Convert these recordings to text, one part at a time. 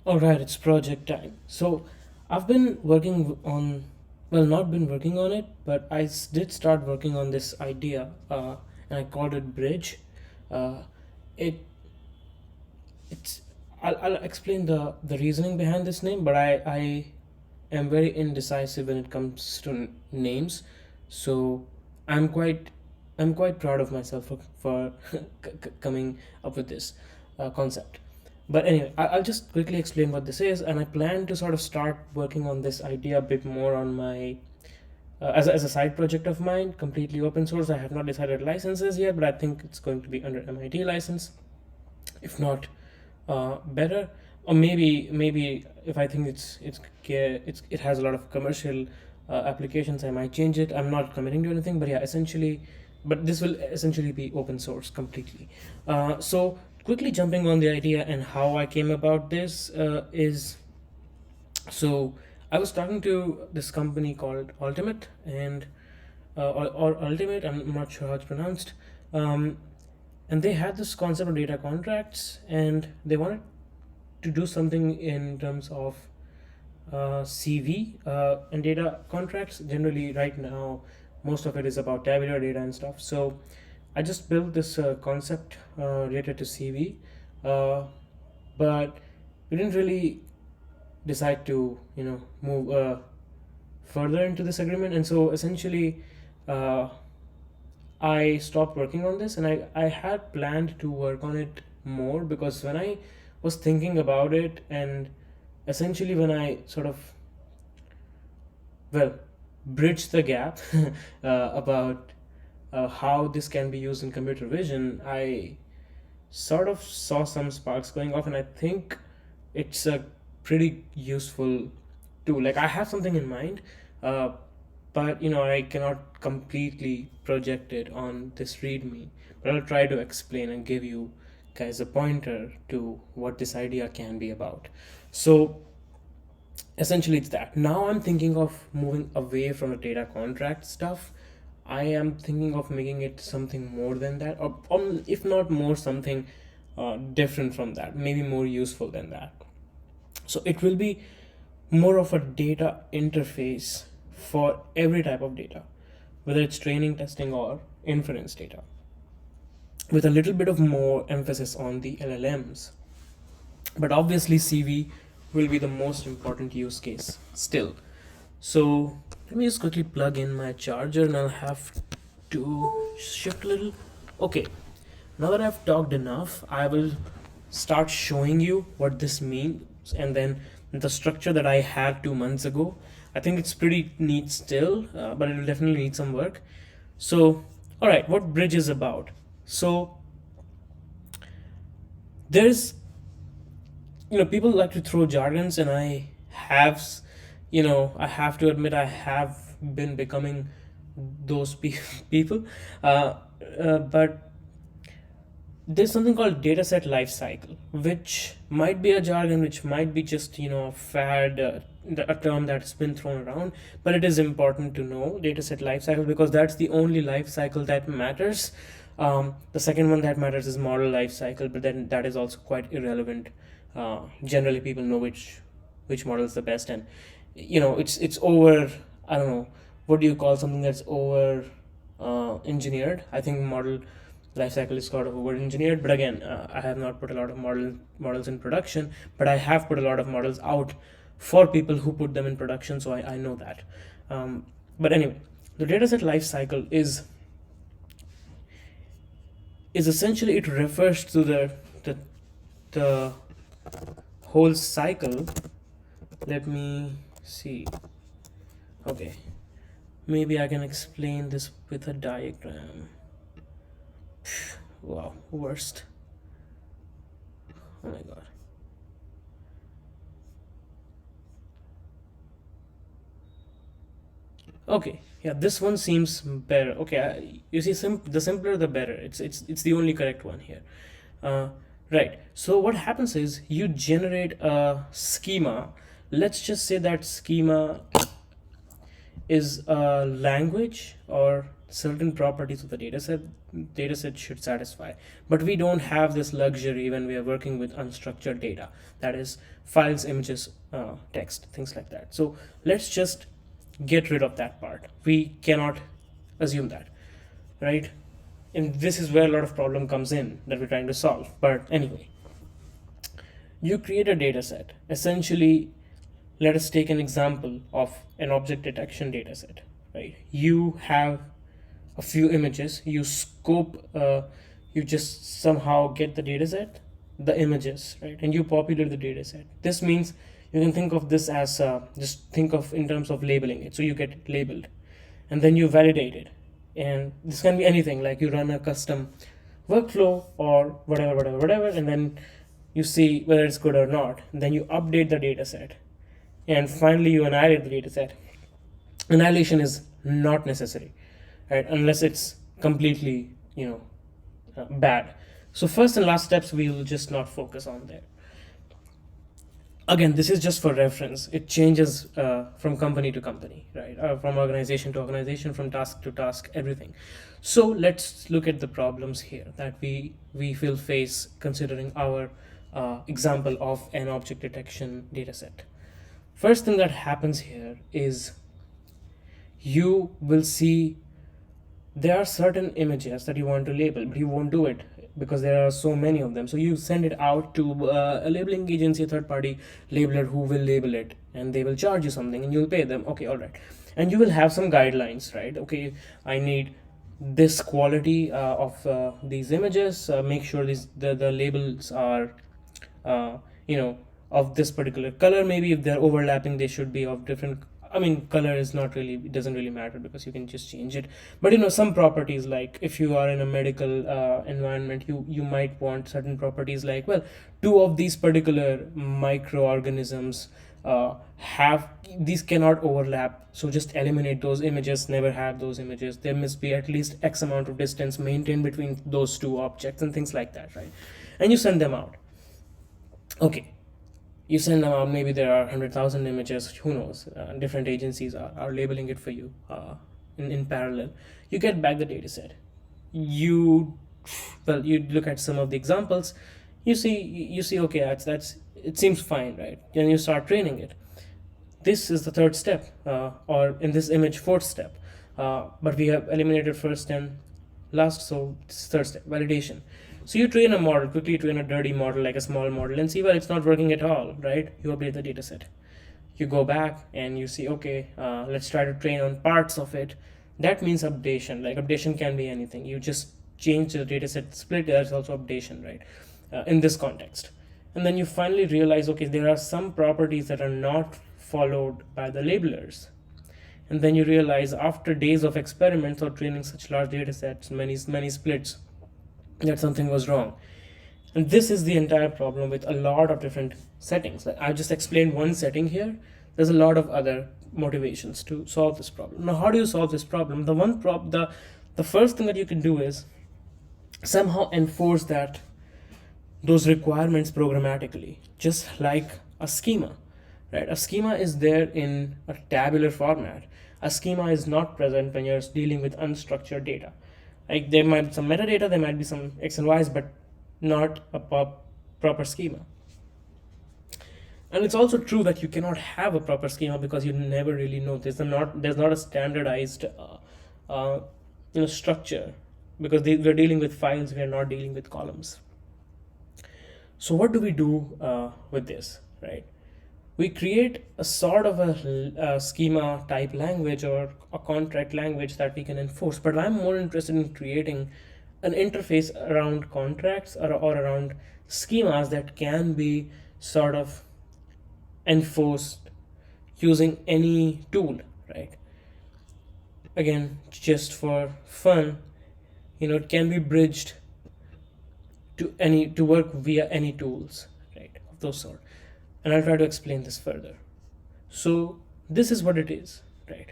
All right, it's project time. So, I've been working on, well, not been working on it, but did start working on this idea, and I called it Bridge. Uh, it it's I'll explain the reasoning behind this name, but I am very indecisive when it comes to names, so I'm quite I'm quite proud of myself for coming up with this concept. But anyway, I'll just quickly explain what this is, and I plan to sort of start working on this idea a bit more on my as a side project of mine, completely open source. I have not decided licenses yet, but I think it's going to be under MIT license, if not better, or maybe if I think it has a lot of commercial applications, I might change it. I'm not committing to anything, but yeah, essentially, but this will essentially be open source completely. So quickly jumping on the idea and how I came about this is, so I was talking to this company called Ultimate, and or Ultimate, I'm not sure how it's pronounced. um, and they had this concept of data contracts, and they wanted to do something in terms of CV and data contracts. Generally, right now, most of it is about tabular data and stuff. So I just built this concept related to CV, uh, but we didn't really decide to, move further into this agreement. And so essentially, uh, I stopped working on this, and I had planned to work on it more, because when I was thinking about it, and essentially when I sort of, well, bridge the gap about how this can be used in computer vision, I sort of saw some sparks going off, and I think it's a pretty useful tool. Like, I have something in mind, uh, but I cannot completely project it on this README. But I'll try to explain and give you guys a pointer to what this idea can be about. So essentially it's that. Now I'm thinking of moving away from the data contract stuff. I am thinking of making it something more than that, or if not more, something different from that, maybe more useful than that. So it will be more of a data interface for every type of data, whether it's training, testing, or inference data, with a little bit of more emphasis on the LLMs. But obviously, CV will be the most important use case still. So let me just quickly plug in my charger, and I'll have to shift a little. Okay, now that I've talked enough, I will start showing you what this means, and then the structure that I had 2 months ago. I think it's pretty neat still, but it will definitely need some work. So, all right, what Bridge is about. So, there's, people like to throw jargons, and have, I have to admit, I have been becoming those people. Uh, but there's something called dataset lifecycle, which might be a jargon, which might be just a fad, a term that's been thrown around, but it is important to know dataset lifecycle, because that's the only life cycle that matters. The second one that matters is model lifecycle, but then that is also quite irrelevant. Generally, people know which model is the best, and it's over. I don't know, what do you call something that's over engineered? I think model lifecycle is sort of over engineered, but again, I have not put a lot of models in production, but I have put a lot of models out for people who put them in production, so I know that. But anyway, the dataset lifecycle is essentially, it refers to the whole cycle. Let me see. Okay, maybe I can explain this with a diagram. Wow, worst. Oh my god. Okay, yeah, this one seems better. Okay, you see, the simpler the better. It's the only correct one here. Uh, right. So what happens is, you generate a schema. Let's just say that schema is a language, or certain properties of the dataset should satisfy. But we don't have this luxury when we are working with unstructured data, that is files, images, text, things like that. So let's just get rid of that part. We cannot assume that, right? And this is where a lot of problem comes in that we're trying to solve. But anyway, you create a data set. Essentially, let us take an example of an object detection data set, right? You have a few images, you scope, you just somehow get the data set, the images, right? And you populate the data set. This means you can think of this as, just think of in terms of labeling it. So you get it labeled and then you validate it. And this can be anything, like you run a custom workflow or whatever, and then you see whether it's good or not. And then you update the data set. And finally, you annihilate the data set. Annihilation is not necessary, right? Unless it's completely, bad. So first and last steps, we will just not focus on there. Again, this is just for reference. It changes from company to company, right? From organization to organization, from task to task, everything. So let's look at the problems here that we will face considering our example of an object detection data set. First thing that happens here is you will see there are certain images that you want to label, but you won't do it because there are so many of them. So you send it out to a labeling agency, a third-party labeler who will label it, and they will charge you something and you'll pay them. Okay, all right. And you will have some guidelines, right? Okay, I need this quality of these images. Make sure the labels are, of this particular color. Maybe if they're overlapping, they should be of different. I mean, color is not really, it doesn't really matter because you can just change it. But some properties, like if you are in a medical environment, you might want certain properties like, well, two of these particular microorganisms these cannot overlap. So just eliminate those images, never have those images. There must be at least X amount of distance maintained between those two objects and things like that, right? And you send them out. Okay. You send them out, maybe there are 100,000 images, who knows, different agencies are labeling it for you in parallel. You get back the data set. You look at some of the examples, you see, okay, it seems fine, right? Then you start training it. This is the third step, or in this image, fourth step. But we have eliminated first and last, so this is third step, validation. So you train a model, quickly train a dirty model, like a small model, and see, well, it's not working at all, right? You update the data set. You go back and you see, okay, let's try to train on parts of it. That means updation. Like updation can be anything. You just change the data set split, that's also updation, right? In this context. And then you finally realize, okay, there are some properties that are not followed by the labelers. And then you realize after days of experiments or training such large data sets, many splits, that something was wrong. And this is the entire problem with a lot of different settings. Like I just explained one setting here. There's a lot of other motivations to solve this problem. Now, how do you solve this problem? The first thing that you can do is somehow enforce those requirements programmatically, just like a schema, right? A schema is there in a tabular format. A schema is not present when you're dealing with unstructured data. Like there might be some metadata, there might be some X and Y's, but not a proper schema. And it's also true that you cannot have a proper schema because you never really know. There's not a standardized structure, because we're dealing with files, we are not dealing with columns. So what do we do with this, right? We create a sort of a schema type language or a contract language that we can enforce. But I'm more interested in creating an interface around contracts or around schemas that can be sort of enforced using any tool, right? Again, just for fun, it can be bridged to work via any tools, right, of those sort. And I'll try to explain this further. So this is what it is, right?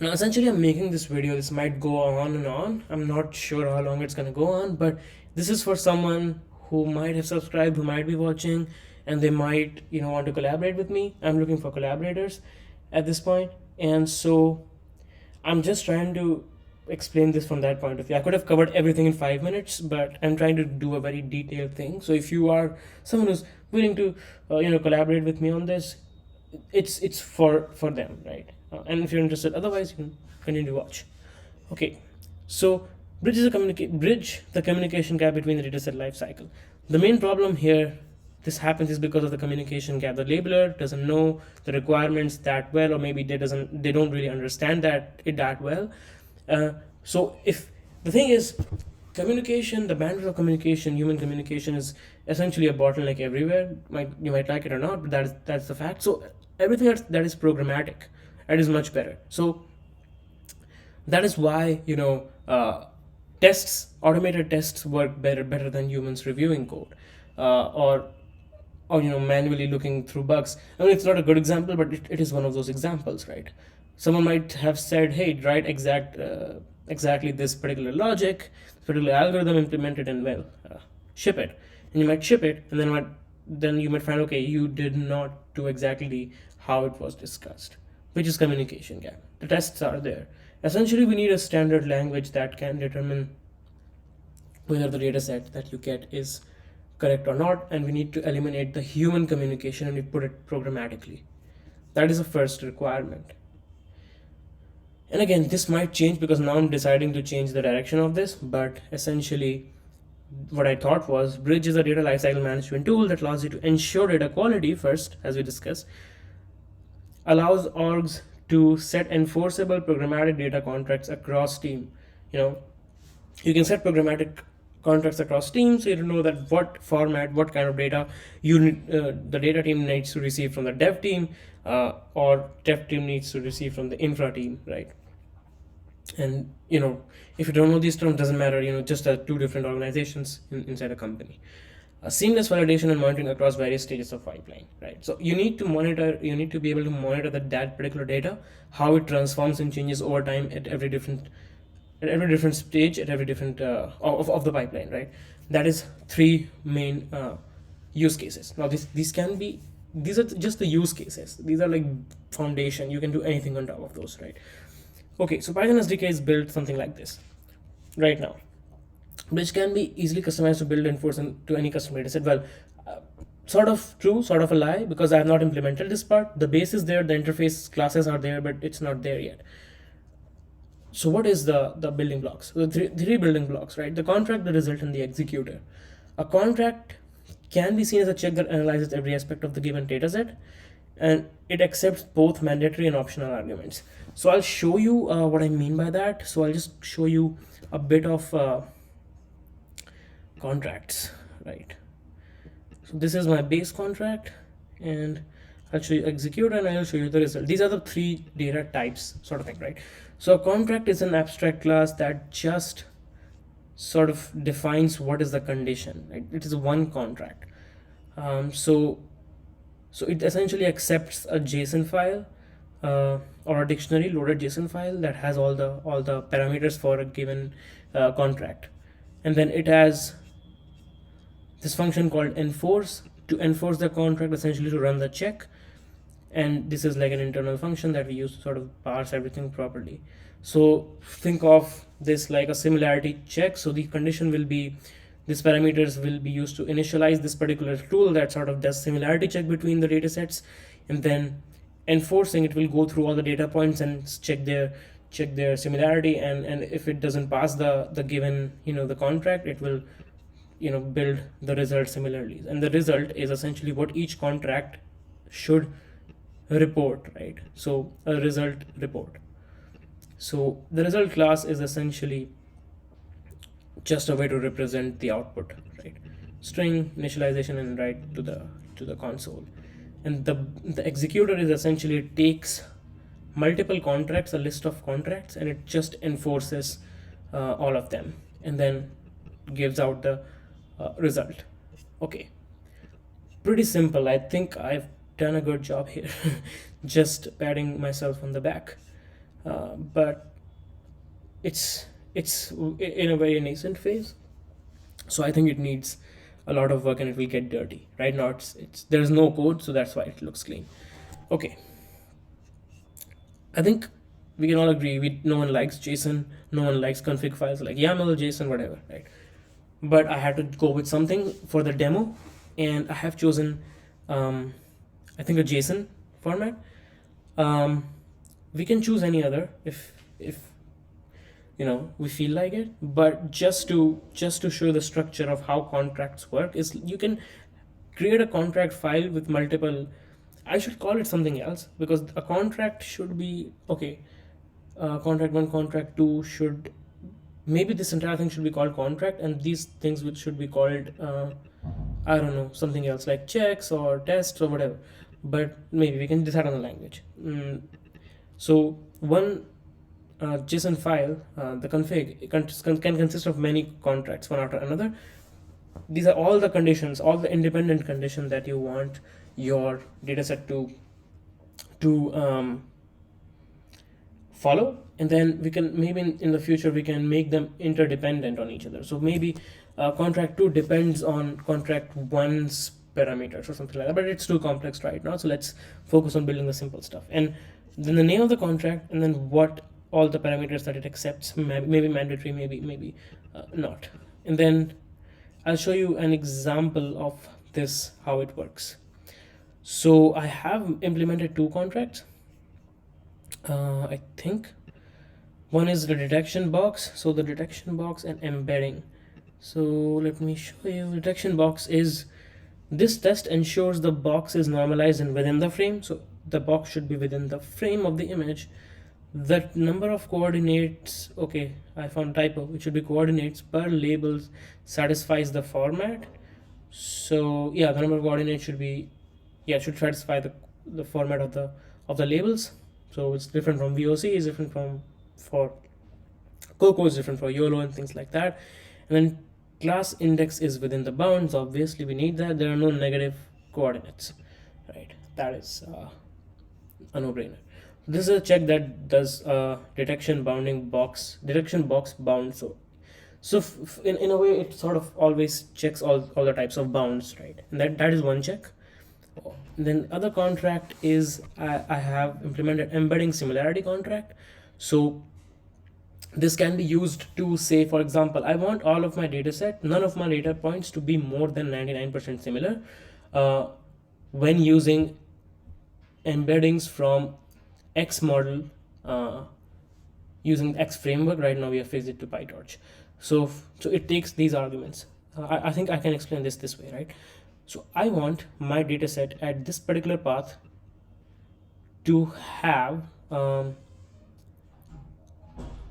Now essentially I'm making this video, this might go on and on. I'm not sure how long it's gonna go on, but this is for someone who might have subscribed, who might be watching, and they might want to collaborate with me. I'm looking for collaborators at this point. And so I'm just trying to explain this from that point of view. I could have covered everything in 5 minutes, but I'm trying to do a very detailed thing. So if you are someone who's willing to, collaborate with me on this, it's for them, right? And if you're interested, otherwise you can continue to watch. Okay, so bridge the communication gap between the dataset life cycle. The main problem here this happens is because of the communication gap. The labeler doesn't know the requirements that well, or maybe they don't really understand that well. So if the thing is, communication, the bandwidth of communication, human communication is essentially a bottleneck everywhere. You might like it or not, but that's the fact. So everything that is programmatic, that is much better. So that is why automated tests work better than humans reviewing code, or manually looking through bugs. I mean, it's not a good example, but it is one of those examples, right? Someone might have said, hey, write exactly this particular logic, particular algorithm, implemented, and ship it. And you might ship it, and then you might find, okay, you did not do exactly how it was discussed, which is communication gap. The tests are there. Essentially, we need a standard language that can determine whether the data set that you get is correct or not, and we need to eliminate the human communication and we put it programmatically. That is the first requirement. And again, this might change because now I'm deciding to change the direction of this, but essentially what I thought was Bridge is a data lifecycle management tool that allows you to ensure data quality first, as we discussed, allows orgs to set enforceable programmatic data contracts across team. You can set programmatic contracts across teams, so you know that what format, what kind of data the data team needs to receive from the dev team, or dev team needs to receive from the infra team, right? And if you don't know these terms, doesn't matter. Just two different organizations inside a company. Seamless validation and monitoring across various stages of pipeline, right? So you need to be able to monitor that particular data, how it transforms and changes over time at every different stage, at every different of the pipeline, right? That is three main use cases. Now these are just the use cases. These are like foundation. You can do anything on top of those, right? Okay, so Python SDK is built something like this right now, which can be easily customized to build and enforce to any custom dataset. Well, sort of true, sort of a lie, because I have not implemented this part. The base is there, the interface classes are there, but it's not there yet. So what is the building blocks? The three building blocks, right? The contract, the result, and the executor. A contract can be seen as a check that analyzes every aspect of the given dataset, and it accepts both mandatory and optional arguments. So I'll show you what I mean by that. So I'll just show you a bit of contracts, right? So this is my base contract, and I'll show you execute, and I'll show you the result. These are the three data types, sort of thing, right? So a contract is an abstract class that just sort of defines what is the condition, right? It is one contract. So it essentially accepts a JSON file, or a dictionary loaded JSON file that has all the parameters for a given contract, and then it has this function called enforce to enforce the contract, essentially to run the check. And this is like an internal function that we use to sort of parse everything properly. So think of this like a similarity check. So the condition will be, these parameters will be used to initialize this particular tool that sort of does similarity check between the data sets, and then enforcing it will go through all the data points and check their similarity, and if it doesn't pass the given the contract, it will build the result similarly. And the result is essentially what each contract should report, right? So a result report. So the result class is essentially just a way to represent the output, right? String initialization and write to the console. And the executor is essentially, it takes multiple contracts, a list of contracts, and it just enforces all of them, and then gives out the result. Okay, pretty simple. I think I've done a good job here. Just patting myself on the back, but it's in a very nascent phase, so I think it needs a lot of work and it will get dirty. Right now it's there's no code, so that's why it looks clean. Okay, I think we can all agree no one likes JSON, no one likes config files like YAML, JSON, whatever, right? But I had to go with something for the demo, and I have chosen, I think, a JSON format. We can choose any other if we feel like it, but just to show the structure of how contracts work is you can create a contract file with multiple. I should call it something else because a contract should be okay. Contract 1, contract 2 should, maybe this entire thing should be called contract, and these things which should be called I don't know, something else like checks or tests or whatever, but maybe we can decide on the language. So one JSON file, the config can consist of many contracts one after another. These are all the conditions, all the independent conditions that you want your dataset to follow, and then we can maybe in the future we can make them interdependent on each other. So maybe contract 2 depends on contract 1's parameters or something like that, but it's too complex right now, so let's focus on building the simple stuff. And then the name of the contract, and then what all the parameters that it accepts, maybe mandatory, maybe not. And then I'll show you an example of this, how it works. So I have implemented 2 contracts. I think one is the detection box, so the detection box and embedding. So let me show you. Detection box is, this test ensures the box is normalized and within the frame, so the box should be within the frame of the image. The number of coordinates, okay, I found typo, it should be coordinates per labels satisfies the format. So yeah, the number of coordinates should be, yeah, should satisfy the format of the labels. So it's different from VOC, is different from for Cocoa, is different for YOLO and things like that. And then class index is within the bounds. Obviously we need that. There are no negative coordinates, right? That is a no-brainer. This is a check that does detection box bound. So in a way it sort of always checks all the types of bounds, right? And that is one check. Then other contract is I have implemented embedding similarity contract. So this can be used to say, for example, I want all of my data set, none of my data points to be more than 99% similar when using embeddings from X model using X framework. Right now we have fixed it to PyTorch. So it takes these arguments. I think I can explain this way, right? So I want my data set at this particular path to have, and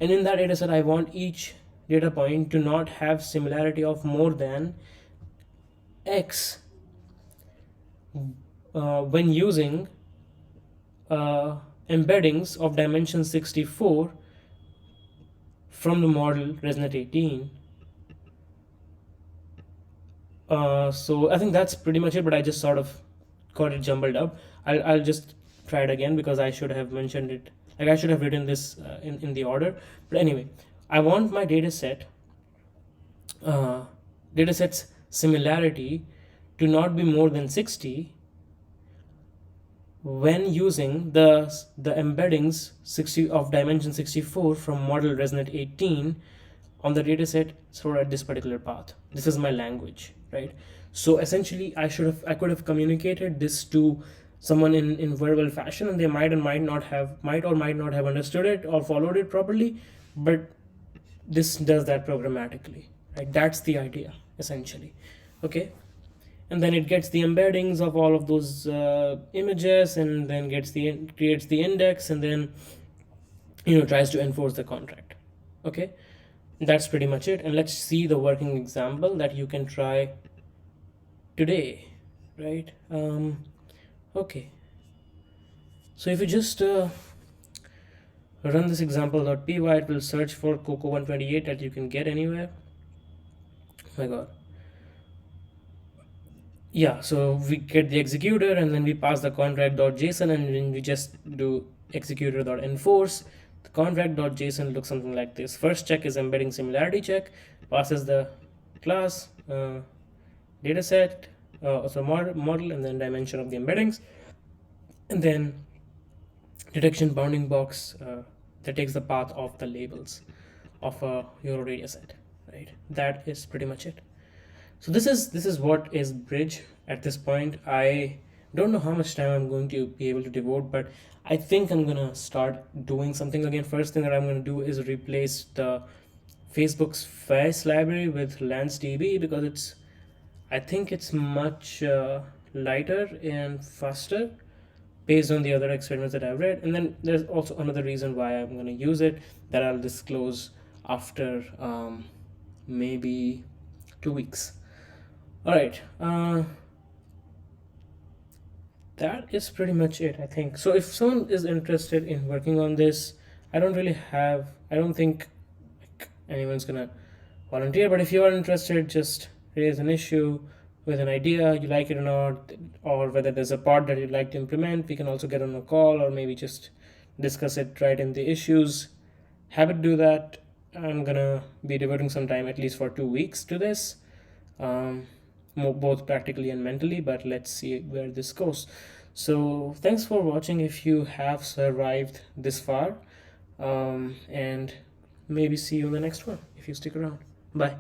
in that data set I want each data point to not have similarity of more than X when using embeddings of dimension 64 from the model ResNet 18. So I think that's pretty much it, but I just sort of got it jumbled up. I'll just try it again because I should have mentioned it, like I should have written this in the order. But anyway, I want my datasets similarity to not be more than 60 when using the embeddings 60 of dimension 64 from model ResNet 18 on the dataset stored at this particular path. This is my language, right? So essentially I could have communicated this to someone in verbal fashion, and they might or might not have understood it or followed it properly, but this does that programmatically, right? That's the idea essentially. Okay, and then it gets the embeddings of all of those images, and then creates the index, and then tries to enforce the contract. Okay, that's pretty much it. And let's see the working example that you can try today, right? Okay, so if you just run this example.py, it will search for Cocoa 128 that you can get anywhere. Oh my god. Yeah, so we get the executor, and then we pass the contract.json, and then we just do executor.enforce. The contract.json looks something like this. First check is embedding similarity check, passes the class, dataset, also model, and then dimension of the embeddings, and then detection bounding box that takes the path of the labels of a euro data set, right? That is pretty much it. So this is what is bridge at this point. I don't know how much time I'm going to be able to devote, but I think I'm gonna start doing something again. First thing that I'm gonna do is replace the Facebook's Face library with LanceDB, because I think it's much lighter and faster based on the other experiments that I've read. And then there's also another reason why I'm going to use it that I'll disclose after maybe 2 weeks. All right. That is pretty much it, I think. So if someone is interested in working on this, I don't think like, anyone's gonna volunteer, but if you are interested, just raise an issue with an idea, you like it or not, or whether there's a part that you'd like to implement. We can also get on a call or maybe just discuss it right in the issues. Happy to do that. I'm gonna be devoting some time, at least for 2 weeks, to this, um, both practically and mentally, but let's see where this goes. So thanks for watching if you have survived this far, and maybe see you in the next one if you stick around. Bye.